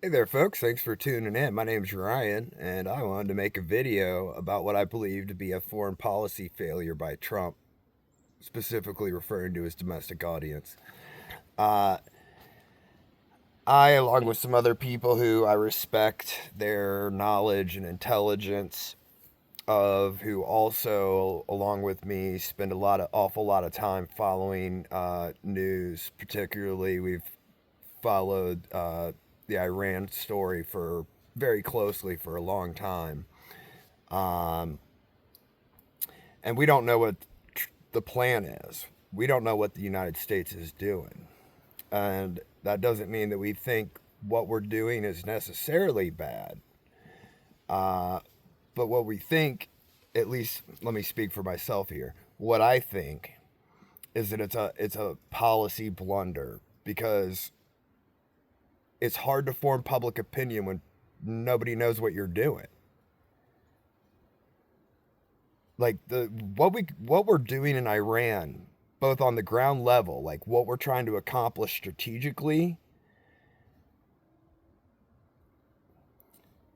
Hey there, folks. Thanks for tuning in. My name's Ryan, and I wanted to make a video about what I believe to be a foreign policy failure by Trump, specifically referring to his domestic audience. Uh, I, along with some other people who I respect their knowledge and intelligence of, who also, along with me, spend awful lot of time following news. Particularly, we've followed the Iran story for very closely for a long time, um, and we don't know what the plan is. We don't know what the United States is doing, and that doesn't mean that we think what we're doing is necessarily bad. Uh, but what we think, at least let me speak for myself here. What I think is that it's a policy blunder because it's hard to form public opinion when nobody knows what you're doing. Like what we're doing in Iran, both on the ground level, like what we're trying to accomplish strategically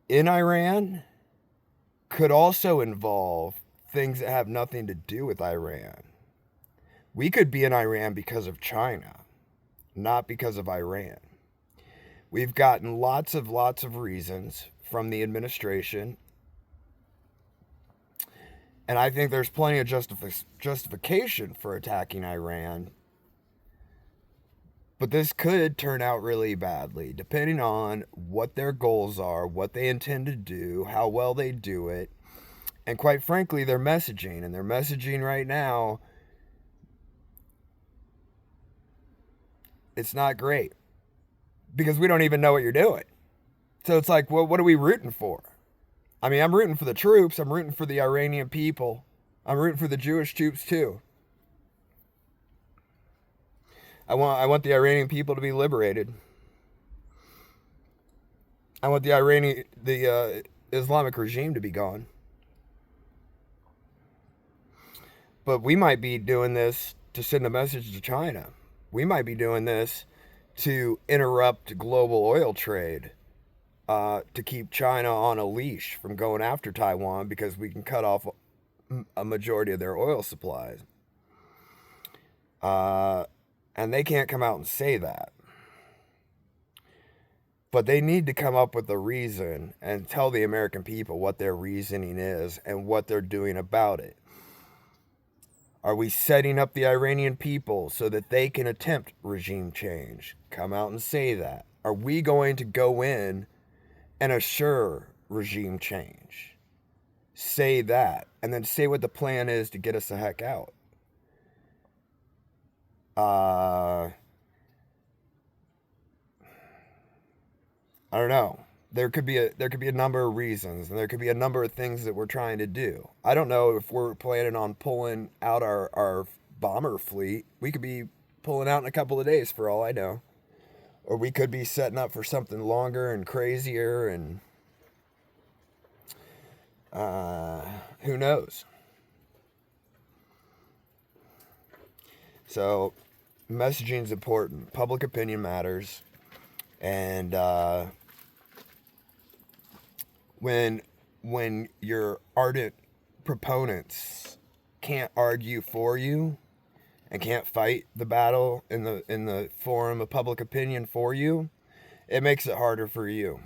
in Iran could also involve things that have nothing to do with Iran. We could be in Iran because of China, not because of Iran. We've gotten lots of reasons from the administration, and I think there's plenty of justification for attacking Iran. But this could turn out really badly, depending on what their goals are, what they intend to do, how well they do it, and quite frankly, their messaging. And their messaging right now, it's not great because we don't even know what you're doing. So it's like, well, what are we rooting for? I mean, I'm rooting for the troops. I'm rooting for the Iranian people. I'm rooting for the Jewish troops too. I want the Iranian people to be liberated. I want the Islamic regime to be gone. But we might be doing this to send a message to China. We might be doing this to interrupt global oil trade, to keep China on a leash from going after Taiwan because we can cut off a majority of their oil supplies. Uh, and they can't come out and say that. But they need to come up with a reason and tell the American people what their reasoning is and what they're doing about it. Are we setting up the Iranian people so that they can attempt regime change? Come out and say that. Are we going to go in and assure regime change? Say that. And then say what the plan is to get us the heck out. I don't know. There could be a number of reasons, and there could be a number of things that we're trying to do. I don't know if we're planning on pulling out our bomber fleet. We could be pulling out in a couple of days for all I know. Or we could be setting up for something longer and crazier, and who knows? So messaging is important. Public opinion matters. And when your ardent proponents can't argue for you and can't fight the battle in the forum of public opinion for you, it makes it harder for you,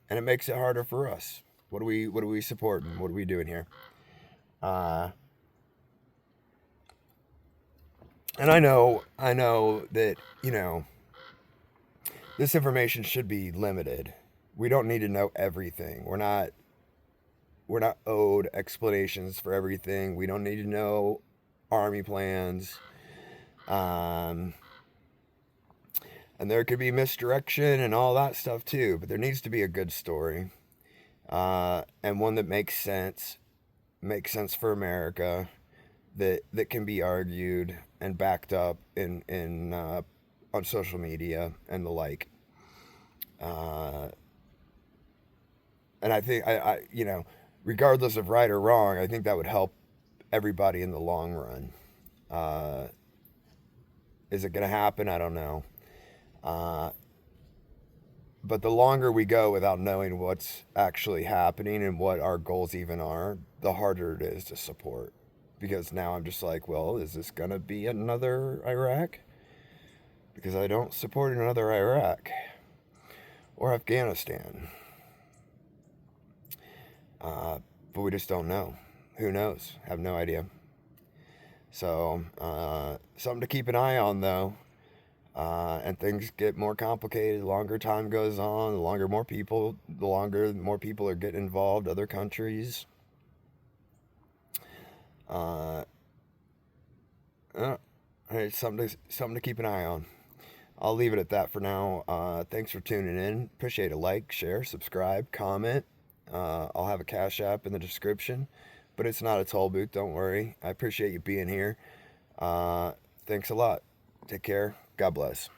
and it makes it harder for us. What are we supporting? What are we doing here? Uh, and I know that this information should be limited. We don't need to know everything. We're not owed explanations for everything. We don't need to know army plans. Um, and there could be misdirection and all that stuff too, but there needs to be a good story, and one that makes sense for America, that can be argued and backed up in on social media and the like. Uh, and I think regardless of right or wrong, I think that would help everybody in the long run. Uh, is it going to happen? I don't know. Uh, But the longer we go without knowing what's actually happening and what our goals even are, the harder it is to support. Because now I'm just like, well, is this going to be another Iraq? Because I don't support another Iraq or Afghanistan. But we just don't know. Who knows? Have no idea. So, something to keep an eye on, though. And things get more complicated. The longer time goes on, the longer more people are getting involved. Other countries. It's something to keep an eye on. I'll leave it at that for now. Thanks for tuning in. Appreciate a like, share, subscribe, comment. I'll have a Cash App in the description, but it's not a toll booth. Don't worry. I appreciate you being here. Thanks a lot. Take care. God bless.